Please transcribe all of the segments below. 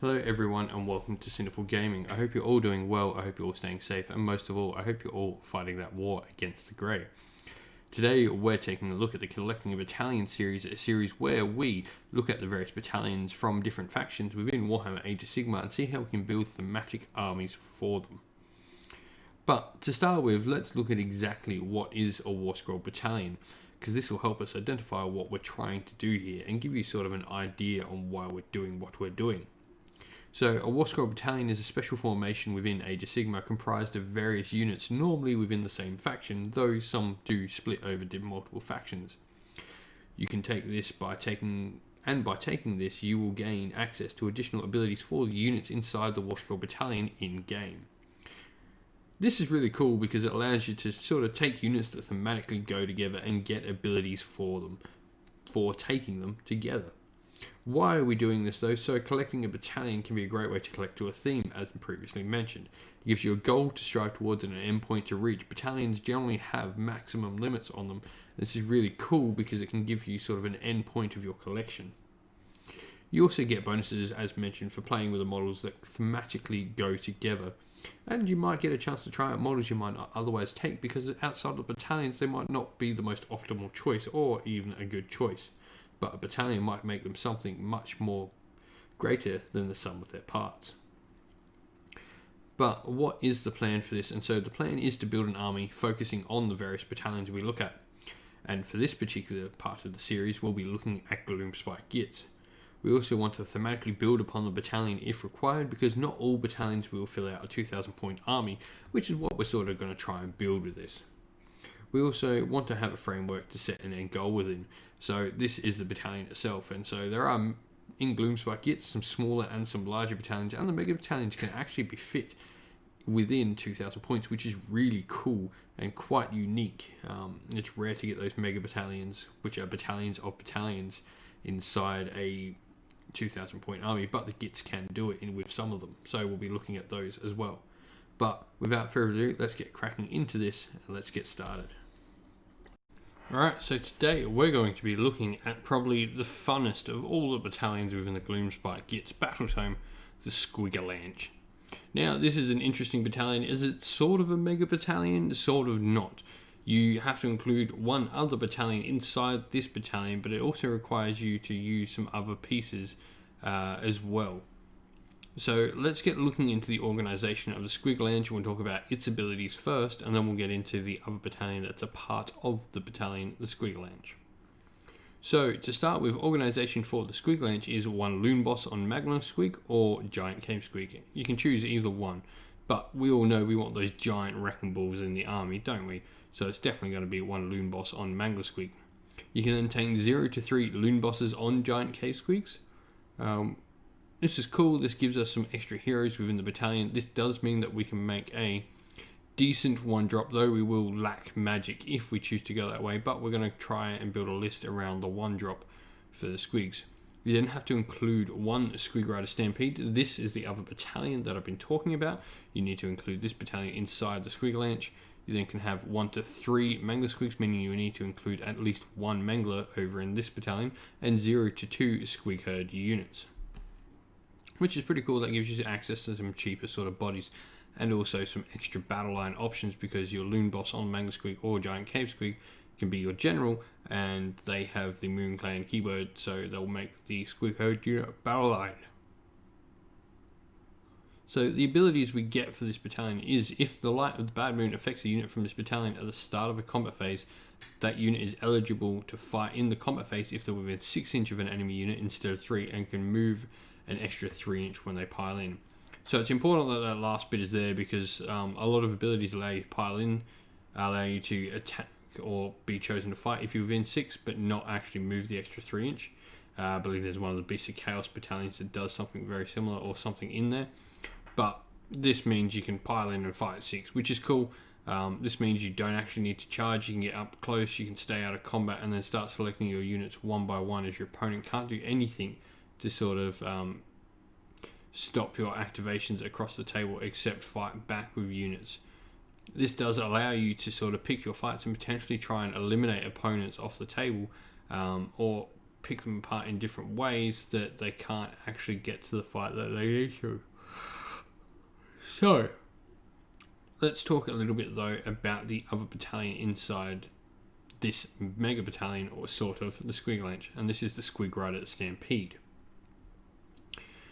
Hello everyone and welcome to Cineful Gaming. I hope you're all doing well, I hope you're all staying safe, and most of all, I hope you're all fighting that war against the Grey. Today we're taking a look at the Collecting a Battalion series, a series where we look at the various battalions from different factions within Warhammer Age of Sigmar and see how we can build thematic armies for them. But to start with, let's look at exactly what is a War Scroll Battalion, because this will help us identify what we're trying to do here and give you sort of an idea on why we're doing what we're doing. So, a War Scroll Battalion is a special formation within Age of Sigmar comprised of various units, normally within the same faction, though some do split over multiple factions. You can take this by taking this, you will gain access to additional abilities for the units inside the War Scroll Battalion in-game. This is really cool because it allows you to sort of take units that thematically go together and get abilities for them, for taking them together. Why are we doing this though? So collecting a battalion can be a great way to collect to a theme, as previously mentioned. It gives you a goal to strive towards and an endpoint to reach. Battalions generally have maximum limits on them. This is really cool because it can give you sort of an endpoint of your collection. You also get bonuses, as mentioned, for playing with the models that thematically go together. And you might get a chance to try out models you might not otherwise take because outside of the battalions they might not be the most optimal choice or even a good choice. But a battalion might make them something much more greater than the sum of their parts. But what is the plan for this? And so the plan is to build an army focusing on the various battalions we look at. And for this particular part of the series, we'll be looking at Gloomspite Gitz. We also want to thematically build upon the battalion if required, because not all battalions will fill out a 2,000 point army, which is what we're sort of going to try and build with this. We also want to have a framework to set an end goal within. So this is the battalion itself, and so there are in Gloomspite Gitz some smaller and some larger battalions, and the mega battalions can actually be fit within 2,000 points, which is really cool and quite unique. It's rare to get those mega battalions, which are battalions of battalions, inside a 2,000 point army, but the Gitz can do it with some of them, so we'll be looking at those as well. But without further ado, let's get cracking into this and let's get started. Alright, so today we're going to be looking at probably the funnest of all the battalions within the Gloomspite Gitz Battletome, the Squigalanche. Now, this is an interesting battalion. Is it sort of a mega battalion? Sort of not. You have to include one other battalion inside this battalion, but it also requires you to use some other pieces as well. So let's get looking into the organisation of the Squigalanche. We'll talk about its abilities first, and then we'll get into the other battalion that's a part of the battalion, the Squigalanche. So to start with, organisation for the Squigalanche is one Loon Boss on Magma Squig or Giant Cave Squig. You can choose either one, but we all know we want those giant wrecking balls in the army, don't we? So it's definitely going to be one Loon Boss on Magma Squig. You can then take 0 to 3 Loon Bosses on Giant Cave Squigs. This is cool. This gives us some extra heroes within the battalion. This does mean that we can make a decent one drop, though we will lack magic if we choose to go that way, but we're going to try and build a list around the one drop for the Squigs. You then have to include one Squig Rider Stampede. This is the other battalion that I've been talking about. You need to include this battalion inside the Squigalanche. You then can have 1 to 3 Mangler Squigs, meaning you need to include at least one Mangler over in this battalion, and 0 to 2 Squig Herd units, which is pretty cool. That gives you access to some cheaper sort of bodies and also some extra battle line options, because your Loon Boss on Mangler Squig or Giant Cave Squig can be your general, and they have the Moon Clan keyword, so they'll make the Squig Herd unit battle line. So the abilities we get for this battalion is, if the light of the Bad Moon affects a unit from this battalion at the start of a combat phase, that unit is eligible to fight in the combat phase if they're within 6 inches of an enemy unit instead of 3, and can move an extra 3 inch when they pile in. So it's important that that last bit is there, because a lot of abilities allow you to pile in, allow you to attack or be chosen to fight if you're within 6, but not actually move the extra 3 inch. I believe there's one of the Beasts of Chaos battalions that does something very similar or something in there. But this means you can pile in and fight at 6, which is cool. This means you don't actually need to charge. You can get up close, you can stay out of combat, and then start selecting your units one by one, as your opponent can't do anything to sort of stop your activations across the table except fight back with units. This does allow you to sort of pick your fights and potentially try and eliminate opponents off the table, or pick them apart in different ways that they can't actually get to the fight that they need to. So, let's talk a little bit though about the other battalion inside this mega battalion, or sort of, the Squiglanche, and this is the Squig Rider Stampede.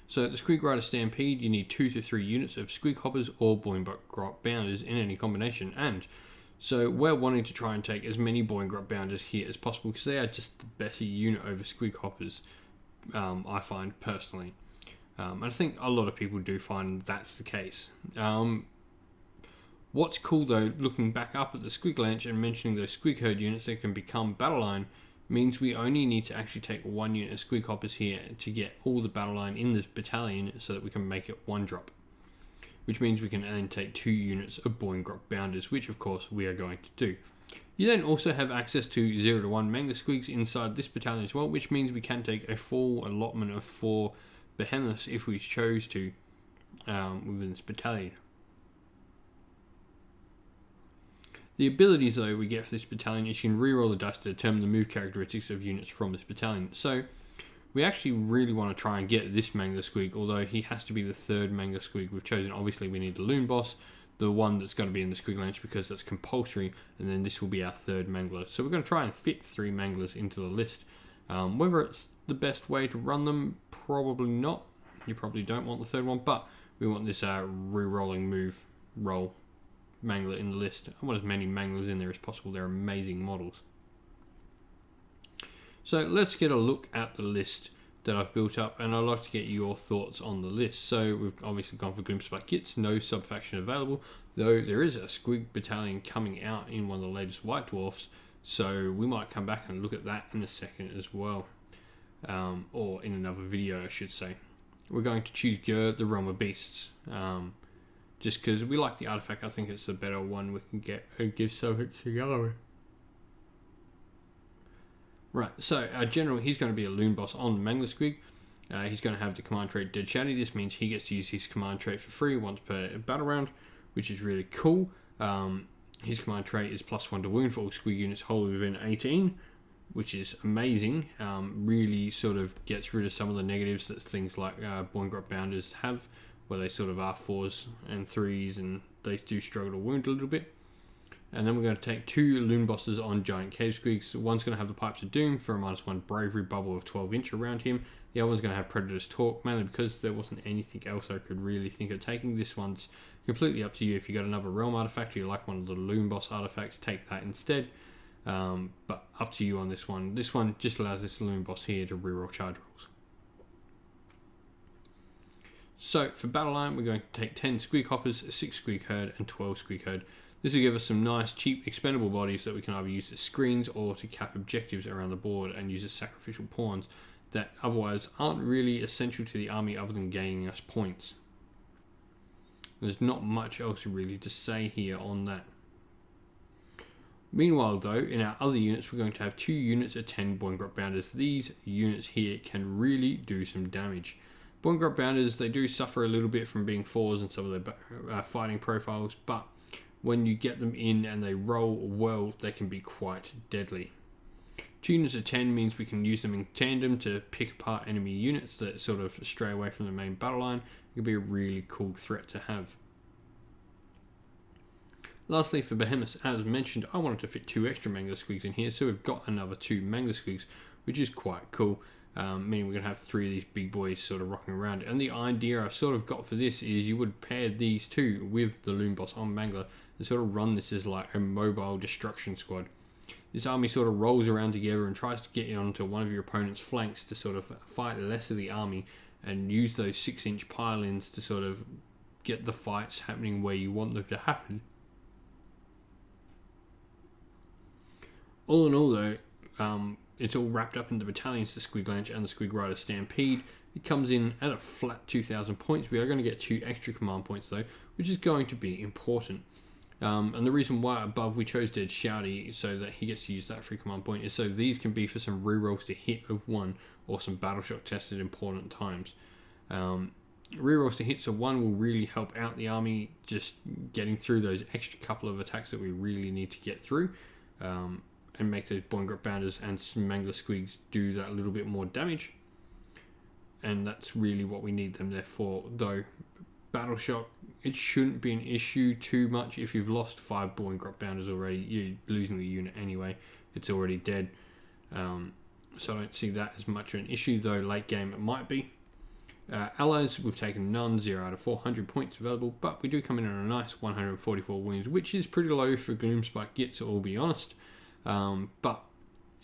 So the Squig Rider Stampede, you need 2 to 3 units of Squig Hoppers or Boingrot Bounders in any combination, and so we're wanting to try and take as many Boingrot Bounders here as possible because they are just the better unit over Squig Hoppers, I find personally. And I think a lot of people do find that's the case. What's cool though, looking back up at the Squiglanche and mentioning those Squig Herd units that can become battle line, means we only need to actually take 1 unit of Squig Hoppers here to get all the battle line in this battalion so that we can make it 1 drop. Which means we can then take 2 units of Boingrot Bounders, which of course we are going to do. You then also have access to 0 to 1 Mangler Squigs inside this battalion as well, which means we can take a full allotment of 4 Behemoths if we chose to within this battalion. The abilities though we get for this battalion is you can reroll the dice to determine the move characteristics of units from this battalion. So we actually really want to try and get this Mangler Squig, although he has to be the 3rd Mangler Squig we've chosen. Obviously we need the Loon Boss, the one that's going to be in the Squiglanche because that's compulsory, and then this will be our 3rd Mangler. So we're going to try and fit 3 Manglers into the list. Whether it's the best way to run them, probably not. You probably don't want the 3rd one, but we want this re-rolling move roll Mangler in the list. I want as many Manglers in there as possible. They're amazing models. So let's get a look at the list that I've built up, and I'd like to get your thoughts on the list. So we've obviously gone for Gloomspike Gits, no sub-faction available, though there is a Squig battalion coming out in one of the latest White Dwarfs, so we might come back and look at that in a second as well, or in another video I should say. We're going to choose Gur, the Realm of Beasts, just because we like the artifact. I think it's the better one we can get and give something together. Right, so our general, he's going to be a Loon Boss on the Mangler Squig. He's going to have the command trait Dead Shouty. This means he gets to use his command trait for free once per battle round, which is really cool. His command trait is +1 to wound for all Squig units wholly within 18, which is amazing. Really sort of gets rid of some of the negatives that things like Boingrot Bounders have, where they sort of are 4s and 3s and they do struggle to wound a little bit. And then we're going to take 2 Loon Bosses on Giant Cave Squigs. One's going to have the Pipes of Doom for a -1 Bravery bubble of 12 inch around him. The other one's going to have Predator's Talk, mainly because there wasn't anything else I could really think of taking. This one's completely up to you. If you got another Realm artifact or you like one of the Loon Boss artifacts, take that instead. But up to you on this one. This one just allows this Loon Boss here to reroll charge rolls. So for battle line, we're going to take 10 Squig Hoppers, 6 Squig Herd, and 12 Squig Herd. This will give us some nice, cheap, expendable bodies that we can either use as screens or to cap objectives around the board and use as sacrificial pawns that otherwise aren't really essential to the army other than gaining us points. There's not much else really to say here on that. Meanwhile though, in our other units, we're going to have 2 units of 10 Boingrot Bounders. These units here can really do some damage. Boingrot Bounders, they do suffer a little bit from being 4s and some of their fighting profiles, but when you get them in and they roll well, they can be quite deadly. 2 units of 10 means we can use them in tandem to pick apart enemy units that sort of stray away from the main battle line. It could be a really cool threat to have. Lastly, for Behemoths, as mentioned, I wanted to fit 2 extra Mangler Squigs in here, so we've got another 2 Mangler Squigs, which is quite cool. Meaning we're going to have 3 of these big boys sort of rocking around. And the idea I've sort of got for this is you would pair these 2 with the Loon Boss on Mangler and sort of run this as like a mobile destruction squad. This army sort of rolls around together and tries to get you onto one of your opponent's flanks to sort of fight less of the army and use those 6-inch pile-ins to sort of get the fights happening where you want them to happen. All in all though, it's all wrapped up in the battalions, the Squiglanche and the Squig Rider Stampede. It comes in at a flat 2,000 points. We are going to get 2 extra command points though, which is going to be important. And the reason why above we chose Dead Shouty so that he gets to use that free command point is so these can be for some rerolls to hit of 1 or some battle shock tested important times. Rerolls to hits of 1 will really help out the army just getting through those extra couple of attacks that we really need to get through. and make those Boingrot Bounders and Mangler Squigs do that little bit more damage. And that's really what we need them there for. Though Battle Shock, it shouldn't be an issue too much. If you've lost 5 Boingrot Bounders already, you're losing the unit anyway. It's already dead. So I don't see that as much of an issue, though late game it might be. Allies, we've taken none, 0 out of 400 points available, but we do come in on a nice 144 wounds, which is pretty low for Gloomspike Gitz, I'll be honest. But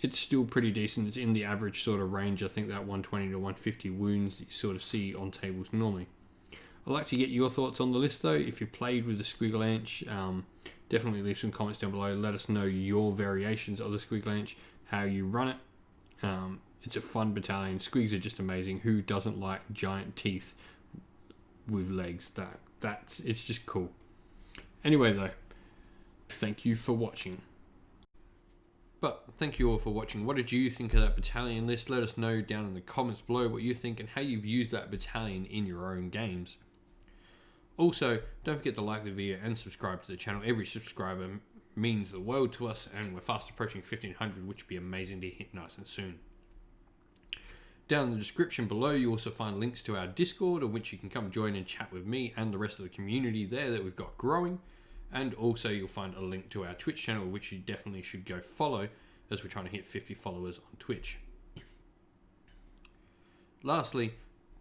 it's still pretty decent. It's in the average sort of range. I think that 120 to 150 wounds that you sort of see on tables normally. I'd like to get your thoughts on the list though. If you played with the Squigalanche, definitely leave some comments down below. Let us know your variations of the Squigalanche, how you run it. It's a fun battalion. Squigs are just amazing. Who doesn't like giant teeth with legs? It's just cool. Anyway though, thank you for watching. But thank you all for watching. What did you think of that battalion list? Let us know down in the comments below what you think and how you've used that battalion in your own games. Also, don't forget to like the video and subscribe to the channel. Every subscriber means the world to us, and we're fast approaching 1500, which would be amazing to hit nice and soon. Down in the description below, you also find links to our Discord, in which you can come join and chat with me and the rest of the community there that we've got growing. And also you'll find a link to our Twitch channel, which you definitely should go follow, as we're trying to hit 50 followers on Twitch. Lastly,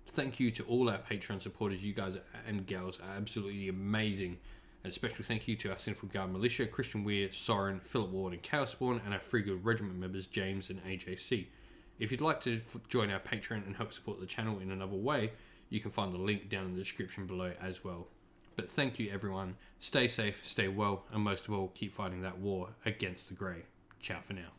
thank you to all our Patreon supporters. You guys and gals are absolutely amazing. And a special thank you to our Sinful Guard Militia, Christian Weir, Soren, Philip Ward and Chaos Spawn, and our Free Good Regiment members, James and AJC. If you'd like to join our Patreon and help support the channel in another way, you can find the link down in the description below as well. But thank you everyone, stay safe, stay well, and most of all, keep fighting that war against the Grey. Ciao for now.